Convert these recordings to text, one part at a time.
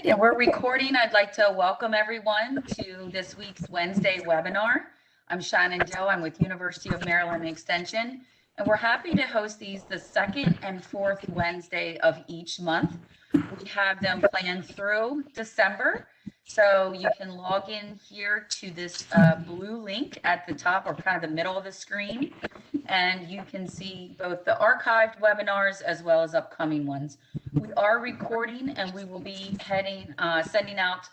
Yeah, we're recording. I'd like to welcome everyone to this week's Wednesday webinar. I'm Shannon Doe. I'm with University of Maryland Extension, and we're happy to host these the second and fourth Wednesday of each month. We have them planned through December, so you can log in here to this blue link at the top or kind of the middle of the screen, and you can see both the archived webinars as well as upcoming ones. We are recording, and we will be sending out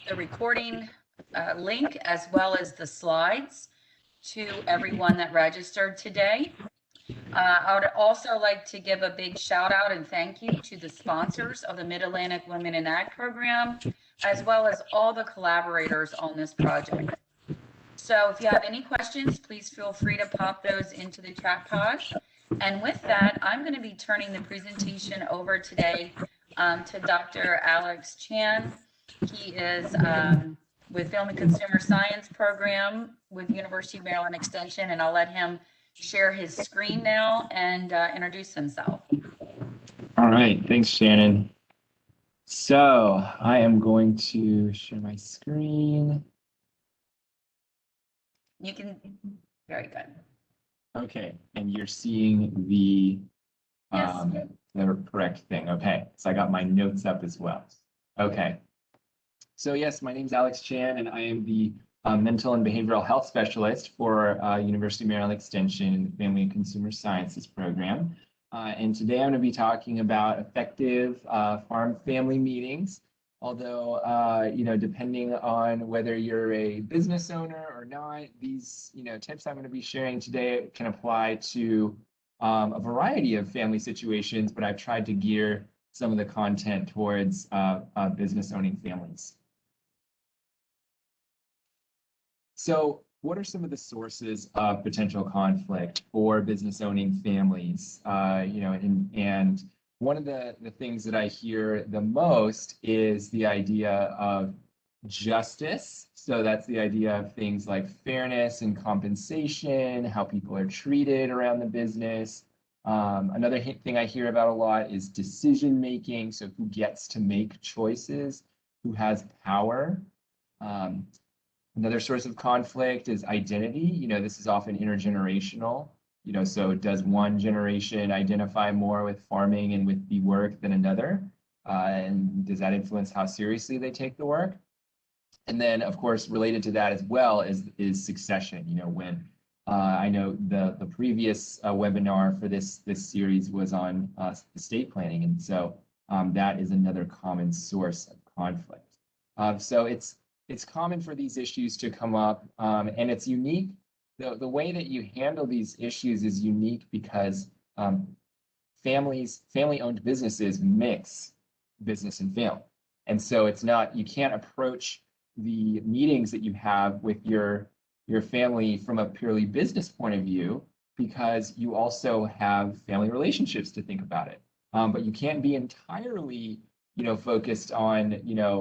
the recording link as well as the slides to everyone that registered today. I would also like to give a big shout out and thank you to the sponsors of the Mid-Atlantic Women in Ag program, as well as all the collaborators on this project. So if you have any questions, please feel free to pop those into the chat pod. And with that, I'm going to be turning the presentation over today to Dr. Alex Chan. He is with Film and Consumer Science program with University of Maryland Extension, and I'll let him share his screen now and introduce himself. All right, thanks, Shannon. So I am going to share my screen. You can, very good. Okay, and you're seeing the Yes. the correct thing. Okay, so I got my notes up as well. Okay, so yes, my name is Alex Chan, and I am the mental and behavioral health specialist for University of Maryland Extension in the Family and Consumer Sciences program. And today I'm going to be talking about effective farm family meetings. Although, depending on whether you're a business owner or not, these, tips I'm going to be sharing today can apply to a variety of family situations, but I've tried to gear some of the content towards business owning families. So what are some of the sources of potential conflict for business owning families? And one of the things that I hear the most is the idea of justice. So that's the idea of things like fairness and compensation, how people are treated around the business. Another thing I hear about a lot is decision making. So who gets to make choices, who has power. Another source of conflict is identity. This is often intergenerational. So does one generation identify more with farming and with the work than another? And does that influence how seriously they take the work? And then, of course, related to that as well is succession. When I know the previous webinar for this series was on estate planning, and so that is another common source of conflict. So it's common for these issues to come up, and it's unique. The way that you handle these issues is unique because family-owned businesses mix business and family. And so it's not, you can't approach the meetings that you have with your family from a purely business point of view, because you also have family relationships to think about it. But you can't be entirely focused on,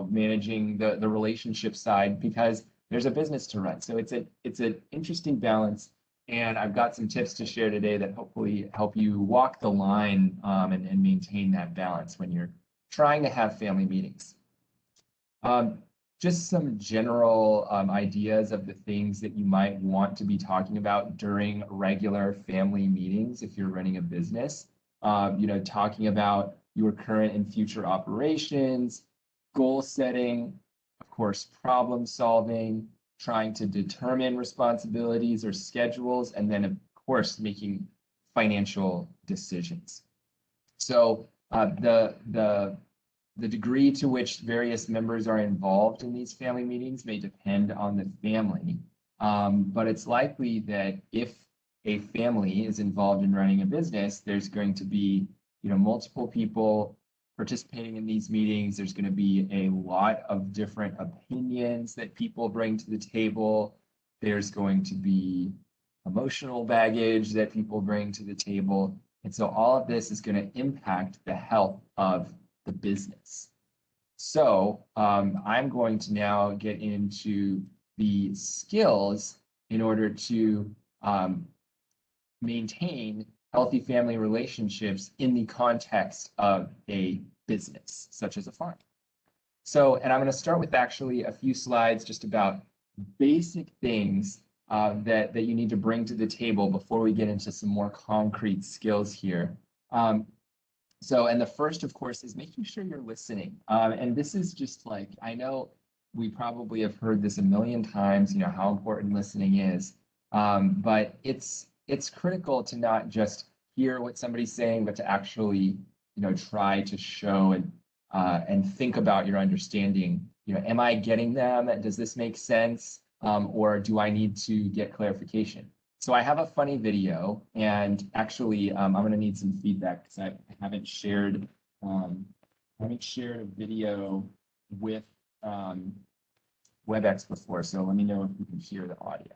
managing the relationship side because there's a business to run. So it's an interesting balance. And I've got some tips to share today that hopefully help you walk the line and maintain that balance when you're trying to have family meetings. Just some general ideas of the things that you might want to be talking about during regular family meetings if you're running a business. Talking about your current and future operations, goal setting, of course, problem solving, trying to determine responsibilities or schedules, and then, of course, making financial decisions. So the degree to which various members are involved in these family meetings may depend on the family, but it's likely that if a family is involved in running a business, there's going to be multiple people participating in these meetings. There's going to be a lot of different opinions that people bring to the table. There's going to be emotional baggage that people bring to the table. And so all of this is going to impact the health of the business. So I'm going to now get into the skills in order to maintain healthy family relationships in the context of a business, such as a farm. So, and I'm going to start with actually a few slides just about basic things that you need to bring to the table before we get into some more concrete skills here. And the first, of course, is making sure you're listening. And this is just like, I know we probably have heard this a million times, how important listening is. But it's critical to not just hear what somebody's saying, but to actually, try to show and think about your understanding. Am I getting them? Does this make sense? Or do I need to get clarification? So I have a funny video, and actually, I'm going to need some feedback because I haven't shared a video with WebEx before. So let me know if you can hear the audio.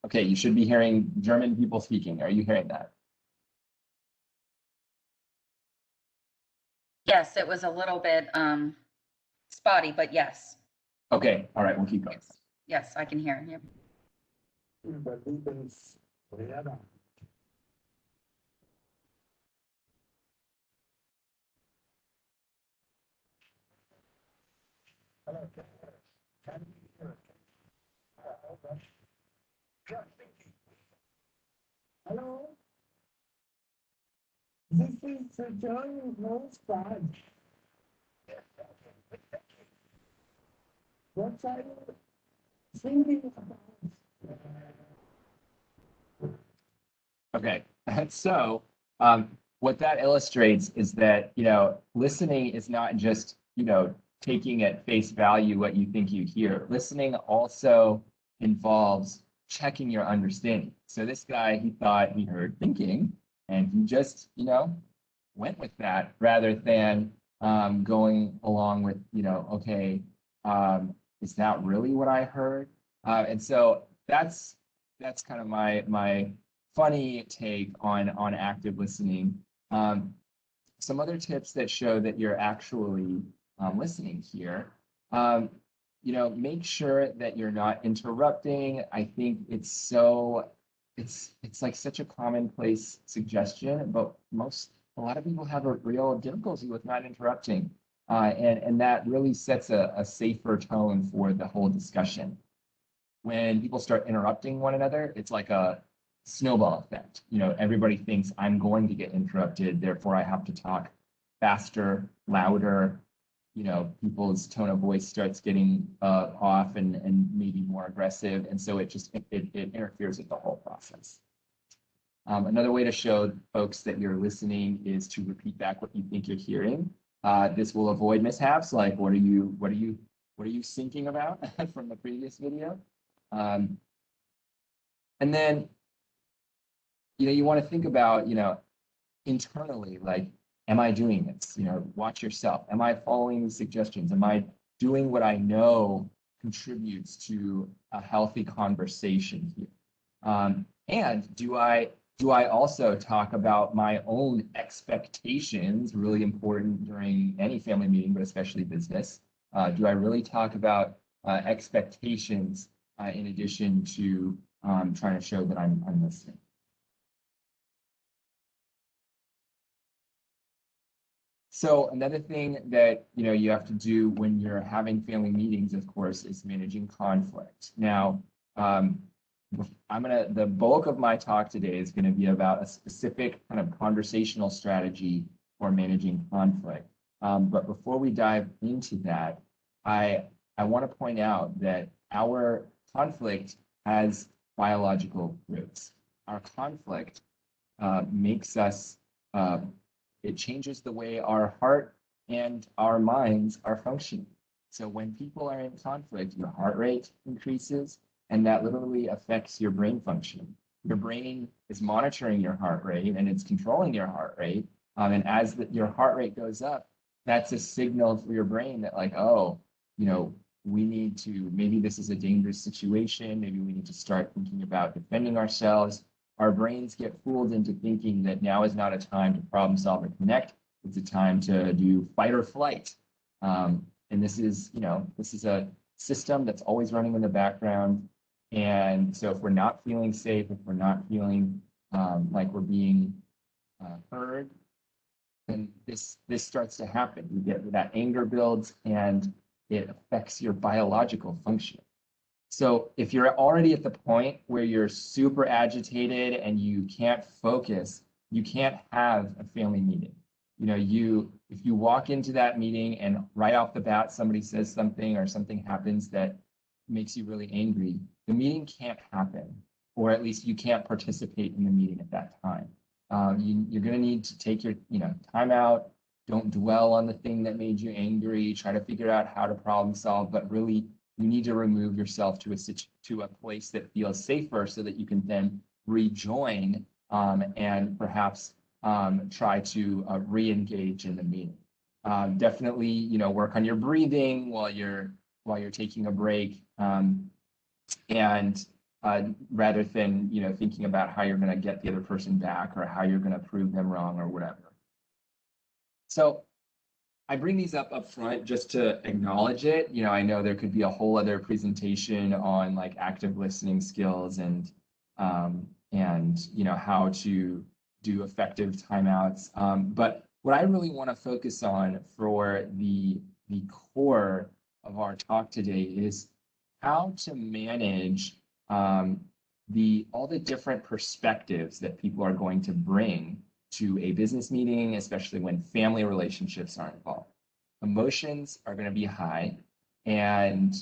Okay, you should be hearing German people speaking. Are you hearing that? Yes, it was a little bit spotty, but yes. Okay, all right, we'll keep going. Yes, I can hear you. Hello? This is Sir John Rose Pride. What are you thinking about? Okay, so what that illustrates is that, listening is not just, taking at face value what you think you hear. Listening also involves checking your understanding. So this guy, he thought he heard thinking, and he just, went with that rather than going along with, okay, is that really what I heard? And so that's kind of my funny take on active listening. Some other tips that show that you're actually listening here. Make sure that you're not interrupting. I think it's like such a commonplace suggestion, but a lot of people have a real difficulty with not interrupting. And that really sets a safer tone for the whole discussion. When people start interrupting one another, it's like a snowball effect. Everybody thinks I'm going to get interrupted, therefore I have to talk faster, louder. People's tone of voice starts getting off and maybe more aggressive, and so it interferes with the whole process. Another way to show folks that you're listening is to repeat back what you think you're hearing. This will avoid mishaps like what are you thinking about from the previous video. And then you want to think about internally, like, am I doing this? Watch yourself. Am I following these suggestions? Am I doing what I know contributes to a healthy conversation here? And do I also talk about my own expectations, really important during any family meeting, but especially business? Do I really talk about expectations in addition to trying to show that I'm listening? So another thing that you have to do when you're having family meetings, of course, is managing conflict. Now, the bulk of my talk today is going to be about a specific kind of conversational strategy for managing conflict. But before we dive into that, I want to point out that our conflict has biological roots. Our conflict makes us it changes the way our heart and our minds are functioning. So when people are in conflict, your heart rate increases, and that literally affects your brain function. Your brain is monitoring your heart rate, and it's controlling your heart rate. And as your heart rate goes up, that's a signal for your brain that like, oh, we need to, maybe this is a dangerous situation. Maybe we need to start thinking about defending ourselves. Our brains get fooled into thinking that now is not a time to problem solve or connect. It's a time to do fight or flight. And this is a system that's always running in the background. And so if we're not feeling safe, if we're not feeling like we're being heard, then this starts to happen. You get that anger builds and it affects your biological function. So if you're already at the point where you're super agitated and you can't focus, you can't have a family meeting. You know, if you walk into that meeting and right off the bat somebody says something or something happens that makes you really angry, the meeting can't happen, or at least you can't participate in the meeting at that time. You're going to need to take your, time out. Don't dwell on the thing that made you angry. Try to figure out how to problem solve, but really you need to remove yourself to a place that feels safer so that you can then rejoin and perhaps try to re-engage in the meeting. Definitely, work on your breathing while you're taking a break, and rather than thinking about how you're going to get the other person back or how you're going to prove them wrong or whatever. So I bring these up front just to acknowledge it. I know there could be a whole other presentation on like active listening skills and how to do effective timeouts. But what I really want to focus on for the core of our talk today is how to manage all the different perspectives that people are going to bring to a business meeting, especially when family relationships are involved. Emotions are going to be high, and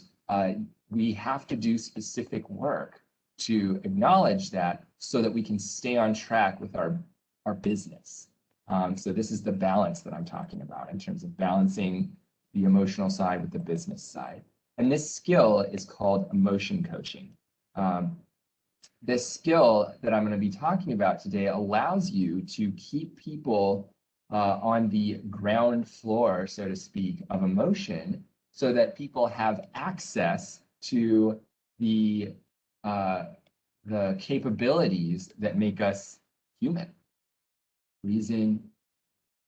we have to do specific work to acknowledge that so that we can stay on track with our business. So this is the balance that I'm talking about in terms of balancing the emotional side with the business side. And this skill is called emotion coaching. This skill that I'm going to be talking about today allows you to keep people on the ground floor, so to speak, of emotion, so that people have access to the capabilities that make us human. Reason,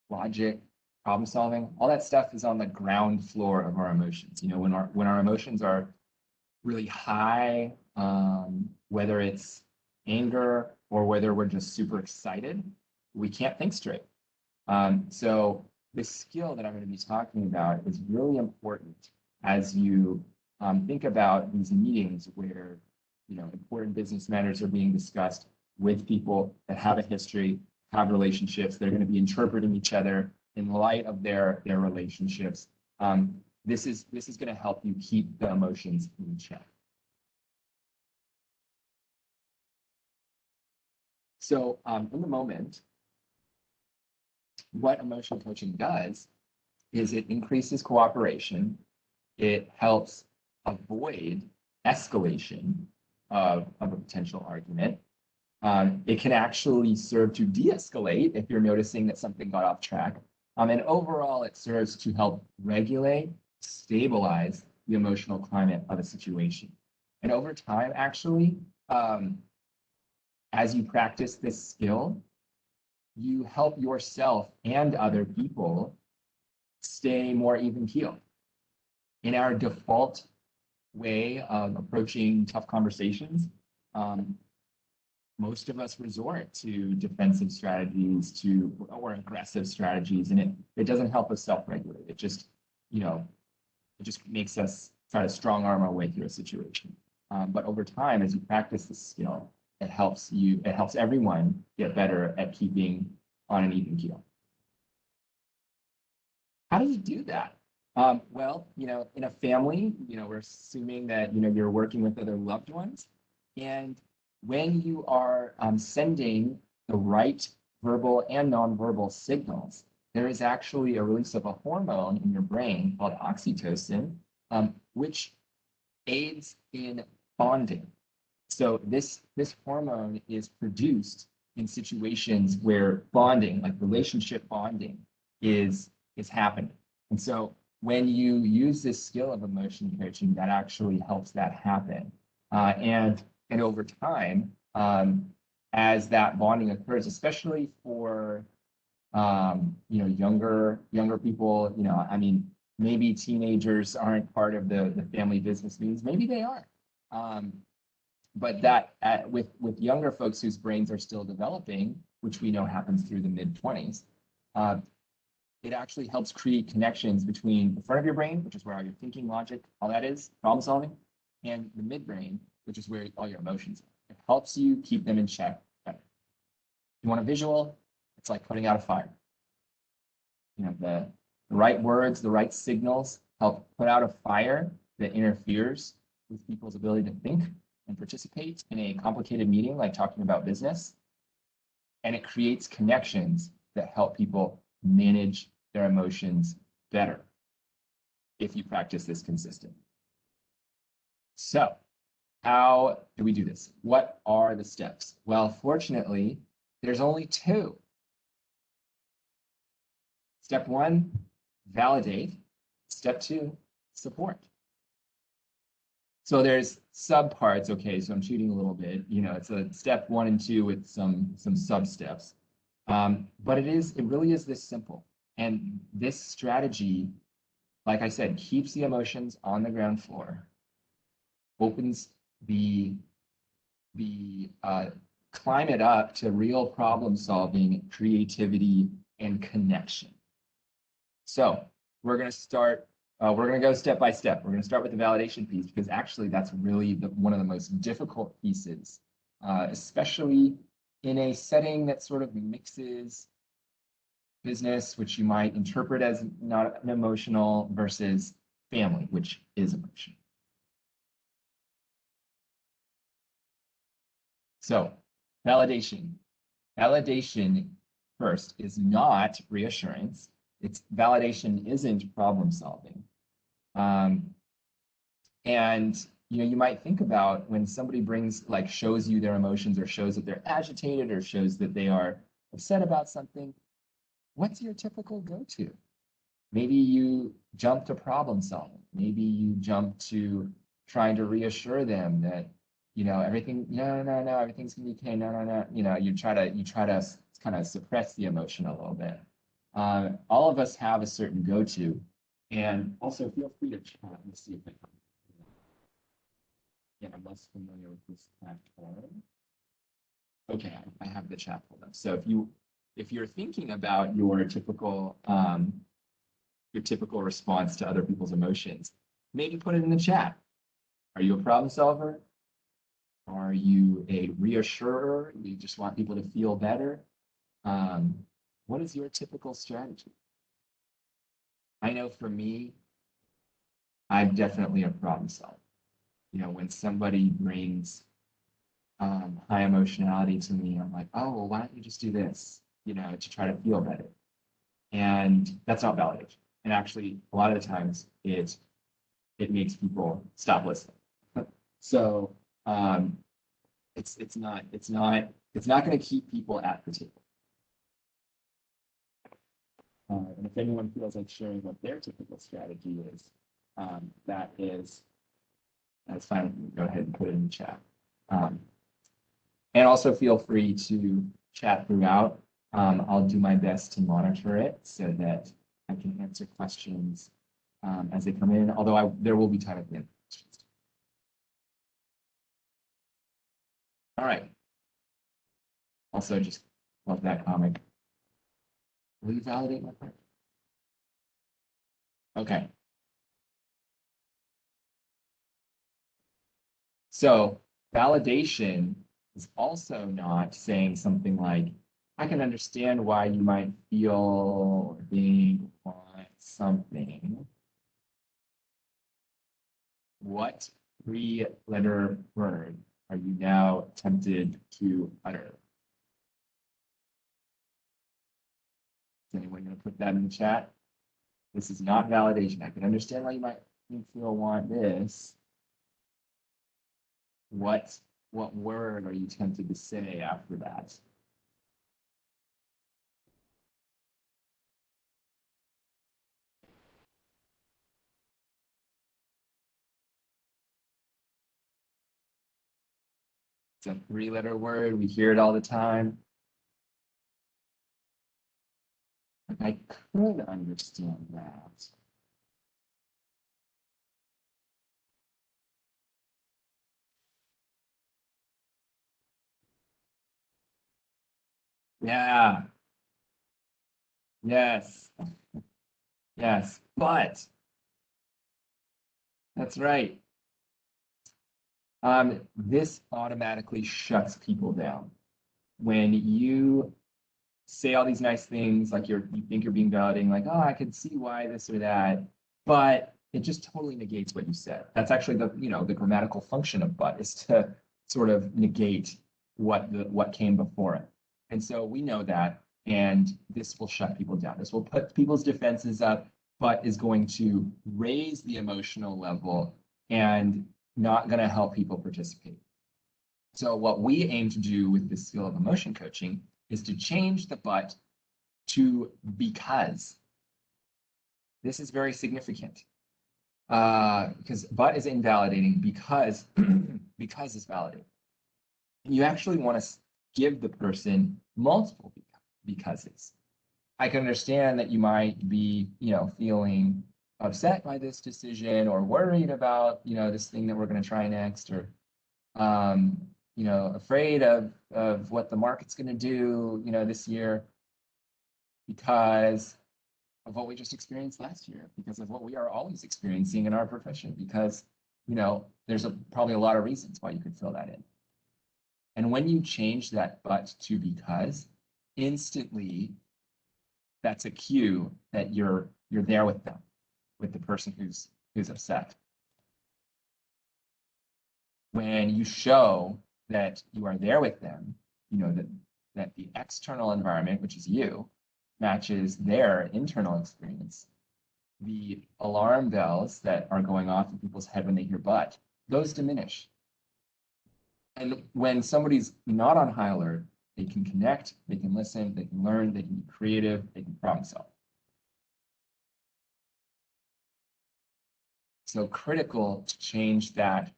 logic, problem solving, all that stuff is on the ground floor of our emotions. When our emotions are really high, whether it's anger or whether we're just super excited, we can't think straight. So this skill that I'm going to be talking about is really important as you think about these meetings where important business matters are being discussed with people that have a history, have relationships. They're going to be interpreting each other in light of their relationships. This is going to help you keep the emotions in check. So in the moment, what emotion coaching does is it increases cooperation. It helps avoid escalation of a potential argument. It can actually serve to de-escalate if you're noticing that something got off track. And overall, it serves to help regulate, stabilize the emotional climate of a situation. And over time, actually, as you practice this skill, you help yourself and other people stay more even-keeled. In our default way of approaching tough conversations, most of us resort to defensive strategies or aggressive strategies, and it doesn't help us self-regulate. It just makes us try to strong arm our way through a situation. But over time, as you practice this skill, it helps everyone get better at keeping on an even keel. How do you do that? Well, in a family, we're assuming that, you're working with other loved ones. And when you are sending the right verbal and nonverbal signals, there is actually a release of a hormone in your brain called oxytocin, which aids in bonding. So this hormone is produced in situations where bonding, like relationship bonding, is happening. And so when you use this skill of emotion coaching, that actually helps that happen. And over time, as that bonding occurs, especially for younger people, maybe teenagers aren't part of the family business meetings. Maybe they are. But that with younger folks whose brains are still developing, which we know happens through the mid-20s, it actually helps create connections between the front of your brain, which is where all your thinking, logic, all that is, problem solving, and the midbrain, which is where all your emotions are. It helps you keep them in check better. You want a visual? It's like putting out a fire. You know, the right words, the right signals help put out a fire that interferes with people's ability to think and participate in a complicated meeting like talking about business. And it creates connections that help people manage their emotions better if you practice this consistently. So how do we do this? What are the steps? Well, fortunately, there's only two. Step one, validate. Step two, support. So there's subparts. Okay, so I'm cheating a little bit. You know, it's a step 1 and 2 with some sub steps. But it really is this simple. And this strategy, like I said, keeps the emotions on the ground floor, opens the climate up to real problem solving, creativity, and connection. So we're going to start. We're going to go step by step. We're going to start with the validation piece because actually that's really one of the most difficult pieces, especially in a setting that sort of mixes business, which you might interpret as not an emotional, versus family, which is emotional. So validation. Validation first is not reassurance. It's validation isn't problem solving. And you might think about when somebody shows you their emotions or shows that they're agitated or shows that they are upset about something, what's your typical go-to? Maybe you jump to problem solving. Maybe you jump to trying to reassure them that, everything, no, everything's gonna be okay, no. You try to kind of suppress the emotion a little bit. All of us have a certain go-to, and also feel free to chat. Let's see if I can. Yeah, I'm less familiar with this platform. Okay, I have the chat pulled up. So if you're thinking about your typical response to other people's emotions, maybe put it in the chat. Are you a problem solver? Are you a reassurer? You just want people to feel better? What is your typical strategy? I know for me, I'm definitely a problem solver. When somebody brings high emotionality to me, I'm like, oh, well, why don't you just do this, to try to feel better? And that's not validation. And actually, a lot of the times, it makes people stop listening. So it's not going to keep people at the table. And if anyone feels like sharing what their typical strategy is, that's fine. Go ahead and put it in the chat. And also feel free to chat throughout. I'll do my best to monitor it so that I can answer questions as they come in, although there will be time at the end. All right. Also, just love that comic. Will you validate my part? Okay. So validation is also not saying something like, I can understand why you might feel or think want something. What 3-letter word are you now tempted to utter? Is anyone going to put that in the chat? This is not validation. I can understand why you might feel want this. What word are you tempted to say after that? It's a 3-letter word. We hear it all the time. I could understand that. Yeah. Yes. Yes. But that's right. This automatically shuts people down. When you say all these nice things, like you think you're being validating, like, oh, I can see why this or that, but it just totally negates what you said. That's actually the grammatical function of but is to sort of negate what came before it. And so we know that, and this will shut people down. This will put people's defenses up, but is going to raise the emotional level and not going to help people participate. So what we aim to do with this skill of emotion coaching is to change the but to because. This is very significant because but is invalidating because because is validating. You actually want to give the person multiple becauses. I can understand that you might be, feeling upset by this decision or worried about, this thing that we're going to try next, or afraid of what the market's going to do, this year because of what we just experienced last year, because of what we are always experiencing in our profession, because, there's probably a lot of reasons why you could fill that in. And when you change that but to because, instantly, that's a cue that you're there with them, with the person who's upset. When you show that you are there with them, that the external environment, which is you, matches their internal experience, the alarm bells that are going off in people's head when they hear but, those diminish. And when somebody's not on high alert, they can connect, they can listen, they can learn, they can be creative, they can problem solve. So critical to change that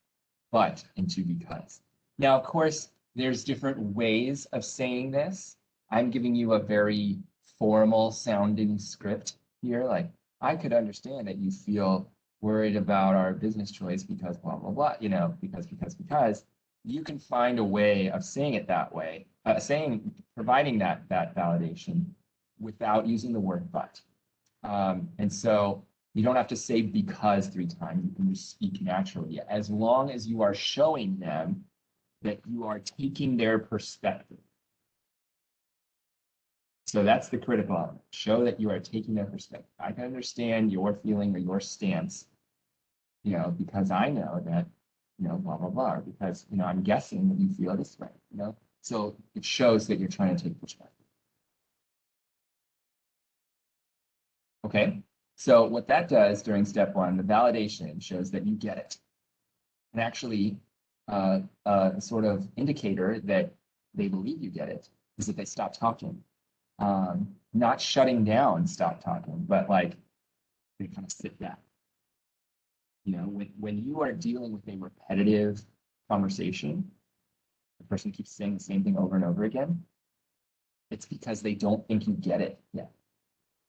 but into because. Now, of course, there's different ways of saying this. I'm giving you a very formal sounding script here. Like, I could understand that you feel worried about our business choice because blah, blah, blah, because. You can find a way of saying it that way, providing that validation without using the word but. And so you don't have to say because 3 times. You can just speak naturally, as long as you are showing them that you are taking their perspective. So that's the critical element. Show that you are taking their perspective. I can understand your feeling or your stance, because I know that, blah, blah, blah, or because, I'm guessing that you feel this way, So it shows that you're trying to take perspective. Okay, so what that does during step 1, the validation shows that you get it. And actually, a sort of indicator that they believe you get it is that they stop talking. Not shutting down, stop talking, but like they kind of sit down. When you are dealing with a repetitive conversation, the person keeps saying the same thing over and over again, it's because they don't think you get it yet.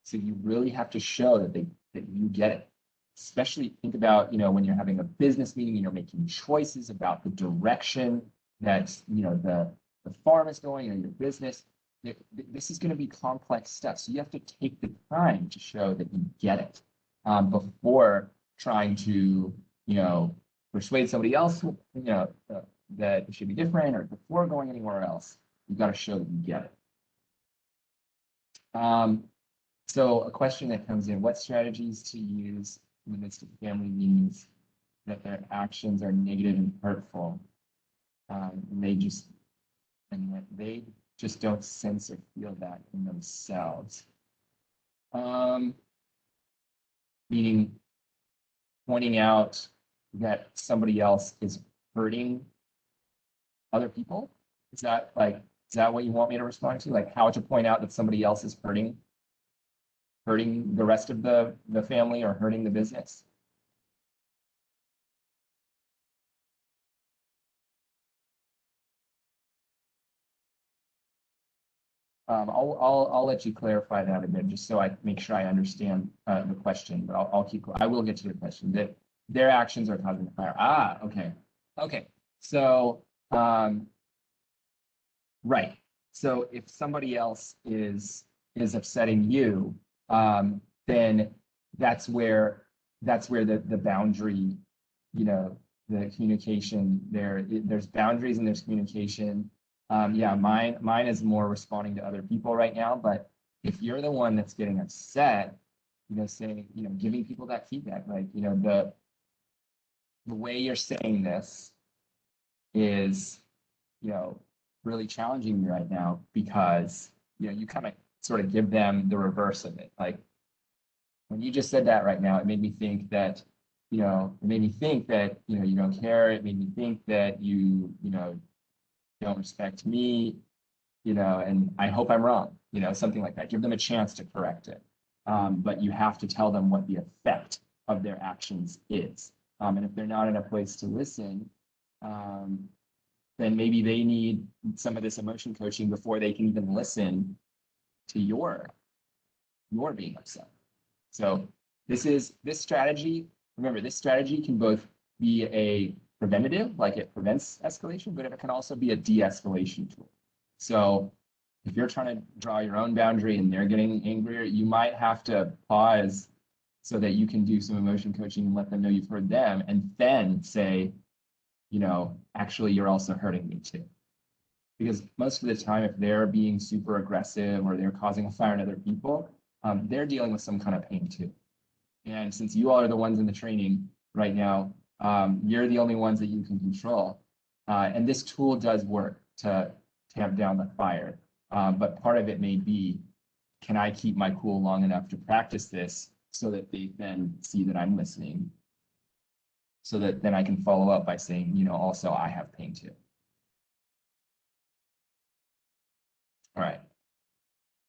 So you really have to show that you get it. Especially think about, when you're having a business meeting, making choices about the direction that, the farm is going, your business. This is going to be complex stuff. So you have to take the time to show that you get it before trying to, persuade somebody else, that it should be different, or before going anywhere else. You've got to show that you get it. So a question that comes in: what strategies to use in the midst of family meetings that their actions are negative and hurtful, and they just don't sense or feel that in themselves? Meaning pointing out that somebody else is hurting other people? Is that what you want me to respond to? Like how to point out that somebody else is hurting the rest of the family or hurting the business? I'll let you clarify that a bit, just so I make sure I understand the question. But I will get to the question. That their actions are causing the fire. Okay. So right. So if somebody else is upsetting you, then that's where the boundary, the communication there's boundaries and there's communication. Yeah, mine is more responding to other people right now, but if you're the one that's getting upset, saying, giving people that feedback, like, the way you're saying this is, really challenging me right now because, you kind of sort of give them the reverse of it. Like, when you just said that right now, it made me think that, you don't care. It made me think that you don't respect me, and I hope I'm wrong, something like that. Give them a chance to correct it. But you have to tell them what the effect of their actions is. And if they're not in a place to listen, then maybe they need some of this emotion coaching before they can even listen to your being upset. So this strategy, remember, this strategy can both be a preventative, like it prevents escalation, but it can also be a de-escalation tool. So if you're trying to draw your own boundary and they're getting angrier, you might have to pause so that you can do some emotion coaching and let them know you've heard them, and then say, actually, you're also hurting me too. Because most of the time, if they're being super aggressive or they're causing a fire in other people, they're dealing with some kind of pain too. And since you all are the ones in the training right now, you're the only ones that you can control. And this tool does work to tamp down the fire. But part of it may be, can I keep my cool long enough to practice this so that they then see that I'm listening? So that then I can follow up by saying, also I have pain too. All right.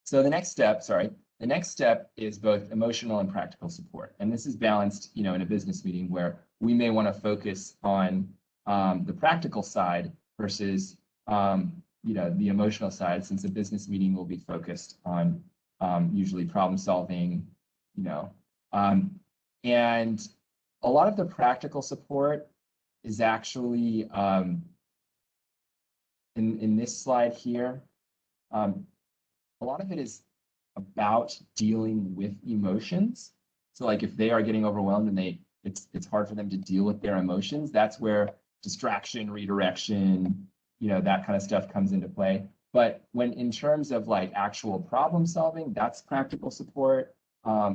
So the next step is both emotional and practical support. And this is balanced, in a business meeting where we may want to focus on the practical side versus, the emotional side, since a business meeting will be focused on usually problem solving, and a lot of the practical support is actually in this slide here. A lot of it is about dealing with emotions. So like if they are getting overwhelmed and it's hard for them to deal with their emotions, that's where distraction, redirection, that kind of stuff comes into play. But when in terms of like actual problem solving, that's practical support.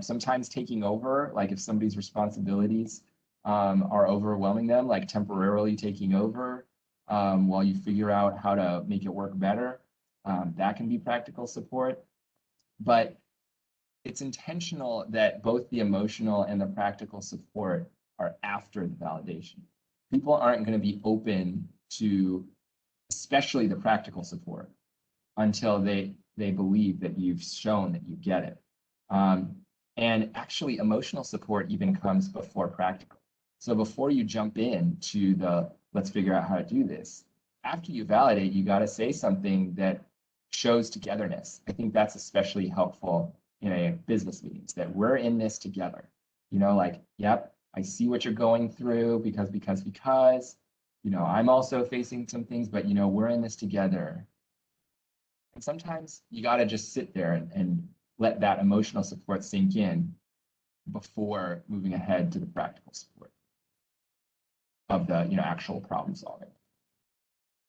Sometimes taking over, like if somebody's responsibilities are overwhelming them, like temporarily taking over while you figure out how to make it work better, that can be practical support. But it's intentional that both the emotional and the practical support are after the validation. People aren't going to be open to, especially the practical support, until they believe that you've shown that you get it. And actually, emotional support even comes before practical. So before you jump into let's figure out how to do this, after you validate, you got to say something that shows togetherness. I think that's especially helpful in a business meetings, that we're in this together. Like, yep, I see what you're going through because, I'm also facing some things, but we're in this together. And sometimes you got to just sit there and let that emotional support sink in before moving ahead to the practical support of the actual problem solving.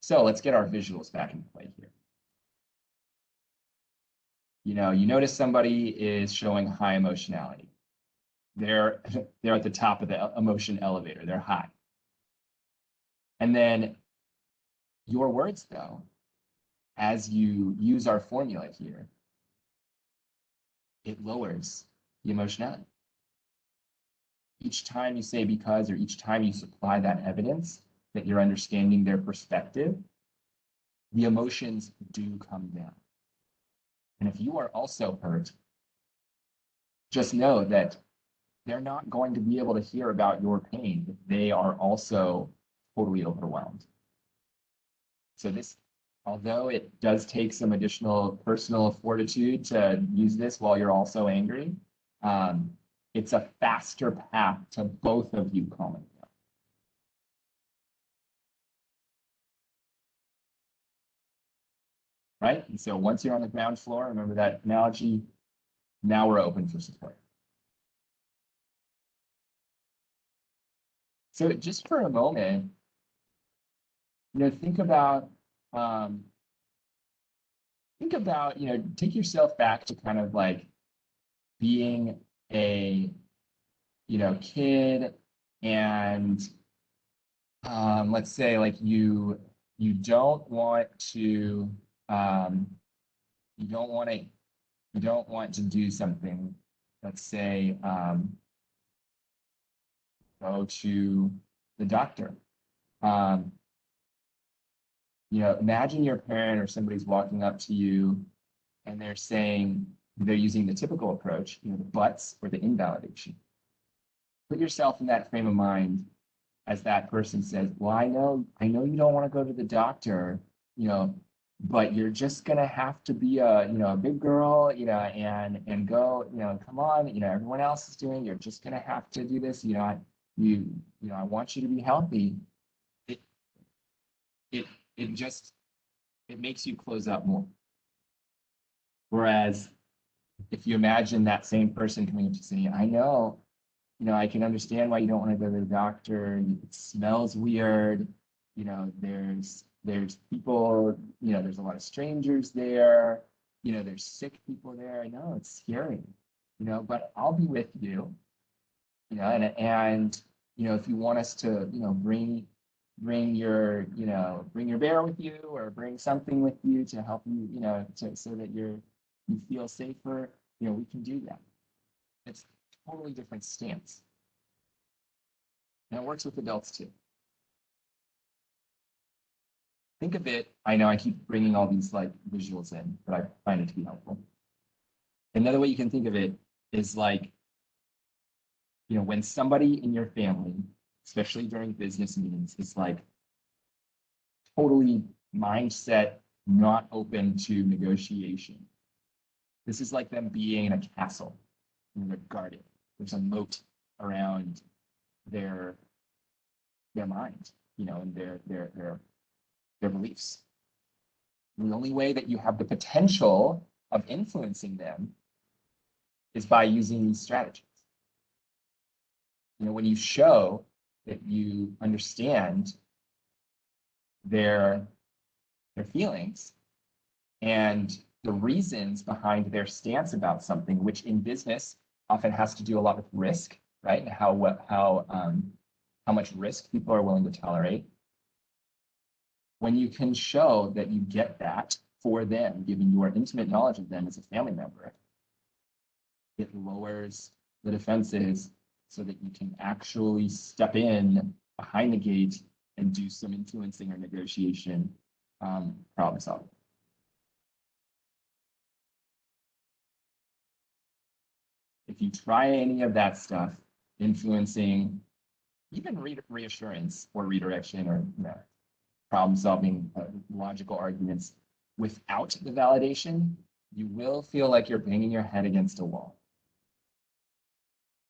So let's get our visuals back in play here. You notice somebody is showing high emotionality. They're at the top of the emotion elevator. They're high. And then your words, though, as you use our formula here, it lowers the emotionality. Each time you say because, or each time you supply that evidence that you're understanding their perspective, the emotions do come down. And if you are also hurt, just know that they're not going to be able to hear about your pain if they are also totally overwhelmed. So this, although it does take some additional personal fortitude to use this while you're also angry, it's a faster path to both of you calming down. right? And so once you're on the ground floor, remember that analogy, now we're open for support. So just for a moment, think about, take yourself back to kind of like being a, kid, and let's say like you don't want to, you don't want to do something. Let's say go to the doctor. Imagine your parent or somebody's walking up to you and they're saying, they're using the typical approach, the buts or the invalidation. Put yourself in that frame of mind as that person says, well, I know you don't want to go to the doctor, but you're just gonna have to be a big girl, and go, come on, everyone else is doing, you're just gonna have to do this, I want you to be healthy. It makes you close up more. Whereas if you imagine that same person coming up to say, I know, I can understand why you don't want to go to the doctor. It smells weird. There's people, there's a lot of strangers there. There's sick people there. I know it's scary, but I'll be with you, and if you want us to, bring your bear with you or bring something with you to help you, so that you feel safer, we can do that. It's a totally different stance. And it works with adults too. Think of it, I know I keep bringing all these like visuals in, but I find it to be helpful. Another way you can think of it is like, when somebody in your family, especially during business meetings, is like totally mindset not open to negotiation. This is like them being in a castle, they're guarded. There's a moat around their mind, and their beliefs. And the only way that you have the potential of influencing them is by using these strategies. When you show that you understand their feelings and the reasons behind their stance about something, which in business often has to do a lot with risk, right? And how much risk people are willing to tolerate. When you can show that you get that for them, given your intimate knowledge of them as a family member, it lowers the defenses so that you can actually step in behind the gate and do some influencing or negotiation, problem solving. If you try any of that stuff, influencing, even reassurance or redirection or problem solving, logical arguments, without the validation, you will feel like you're banging your head against a wall.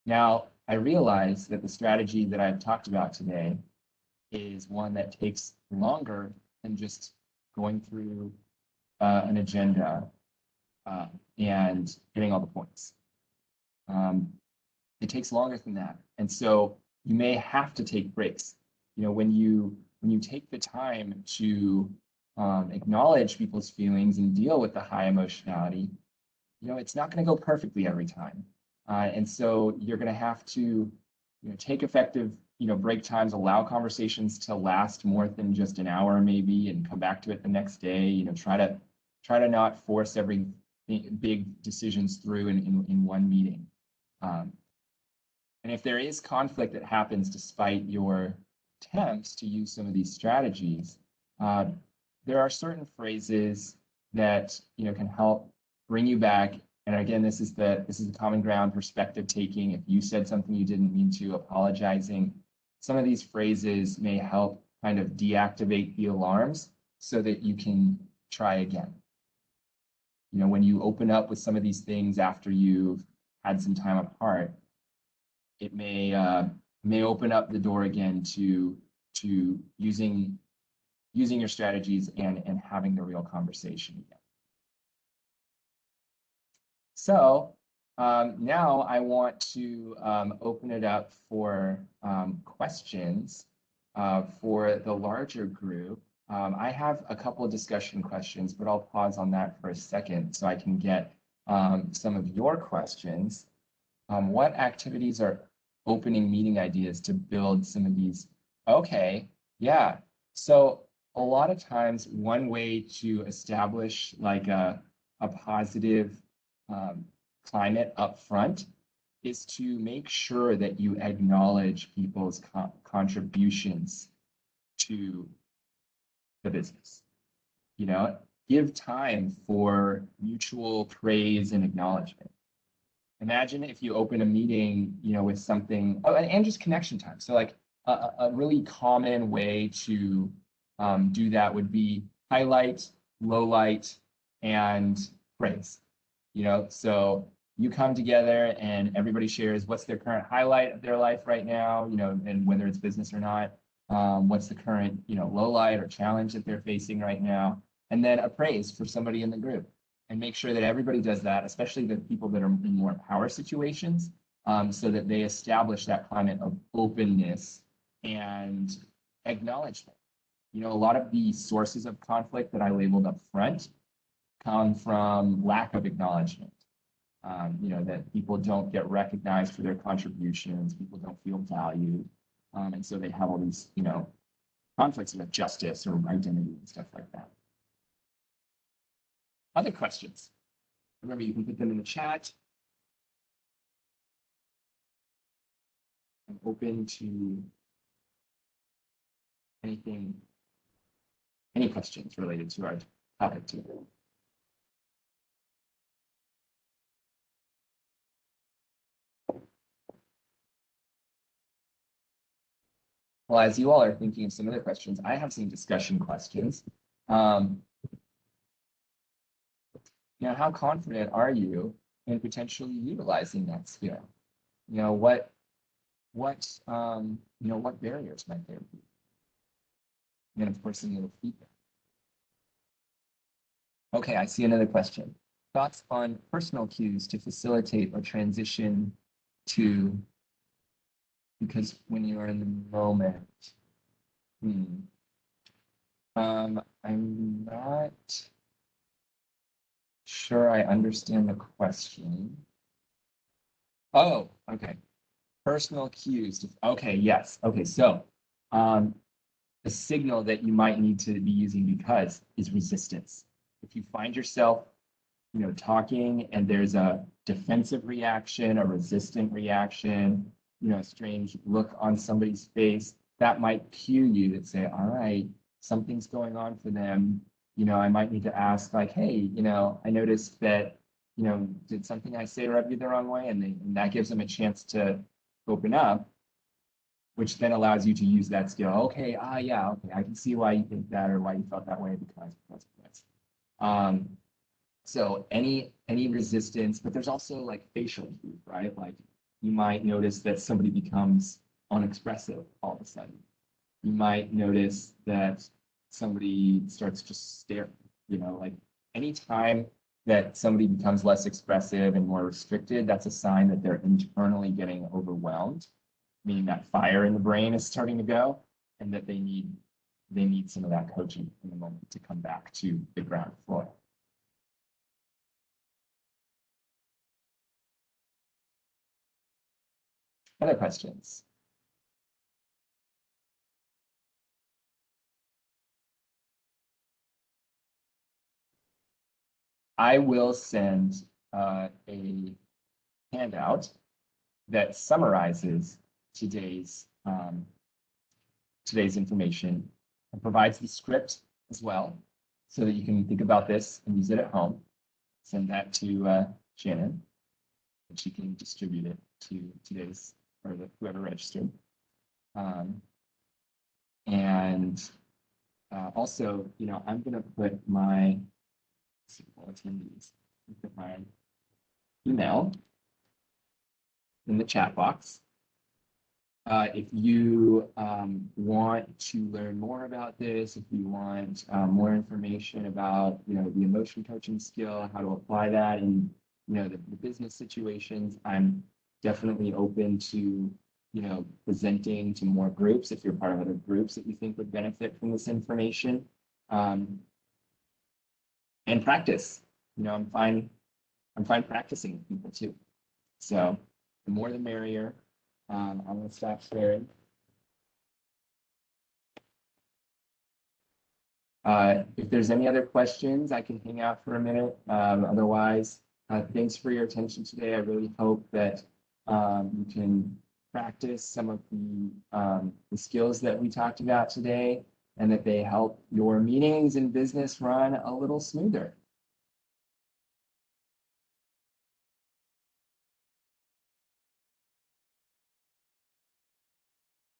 Now, I realize that the strategy that I've talked about today is one that takes longer than just going through an agenda and getting all the points. It takes longer than that. And so you may have to take breaks. When you take the time to acknowledge people's feelings and deal with the high emotionality, it's not going to go perfectly every time. And so you're going to have to take effective break times, allow conversations to last more than just an hour maybe, and come back to it the next day. Try to not force every big decisions through in one meeting. And if there is conflict that happens despite your attempts to use some of these strategies, there are certain phrases that can help bring you back. And again, this is the common ground perspective taking. If you said something you didn't mean to, apologizing. Some of these phrases may help kind of deactivate the alarms so that you can try again. When you open up with some of these things after you've had some time apart, it may open up the door again to using your strategies and having the real conversation again. So now I want to open it up for questions for the larger group. I have a couple of discussion questions, but I'll pause on that for a second so I can get some of your questions. What activities are opening meeting ideas to build some of these? Okay, yeah. So a lot of times, one way to establish like a positive climate up front is to make sure that you acknowledge people's contributions to the business. You know, give time for mutual praise and acknowledgement. Imagine if you open a meeting, you know, with something, oh, and just connection time. So like a really common way to do that would be highlight, low light, and praise. You know, so you come together and everybody shares what's their current highlight of their life right now, you know, and whether it's business or not. What's the current, you know, low light or challenge that they're facing right now, and then a praise for somebody in the group. And make sure that everybody does that, especially the people that are in more power situations, so that they establish that climate of openness and acknowledgement. You know, a lot of the sources of conflict that I labeled up front come from lack of acknowledgement. You know, that people don't get recognized for their contributions, people don't feel valued. And so they have all these, you know, conflicts of justice or identity and stuff like that. Other questions? Remember, you can put them in the chat. I'm open to anything, any questions related to our topic today. Well, as you all are thinking of some other questions, I have some discussion questions. Now, how confident are you in potentially utilizing that skill? You know, what barriers might there be? And of course, any little feedback. Okay, I see another question. Thoughts on personal cues to facilitate or transition to, because when you are in the moment, I'm not sure I understand the question. Oh, okay. Personal cues. Okay, yes. Okay, so the signal that you might need to be using because is resistance. If you find yourself, you know, talking and there's a defensive reaction, a resistant reaction, you know, a strange look on somebody's face, that might cue you to say, all right, something's going on for them. You know, I might need to ask like, hey, you know, I noticed that, you know, did something I say rub you the wrong way? And that gives them a chance to open up, which then allows you to use that skill. Okay, yeah, okay, I can see why you think that or why you felt that way because. So any resistance, but there's also like facial cues, right? Like you might notice that somebody becomes unexpressive all of a sudden. You might notice that somebody starts just staring, you know, like anytime that somebody becomes less expressive and more restricted, that's a sign that they're internally getting overwhelmed, meaning that fire in the brain is starting to go and that they need some of that coaching in the moment to come back to the ground floor. Other questions? I will send a handout that summarizes today's information and provides the script as well, so that you can think about this and use it at home. Send that to Shannon, and she can distribute it to today's or whoever registered. Also, you know, I'm going to put my attendees, put my email in the chat box. If you want to learn more about this, if you want more information about, you know, the emotion coaching skill, how to apply that in the business situations, I'm definitely open to, presenting to more groups if you're part of other groups that you think would benefit from this information. And practice. I'm fine practicing with people too. So the more the merrier. I'm going to stop sharing. If there's any other questions, I can hang out for a minute. Otherwise, thanks for your attention today. I really hope that you can practice some of the skills that we talked about today and that they help your meetings and business run a little smoother.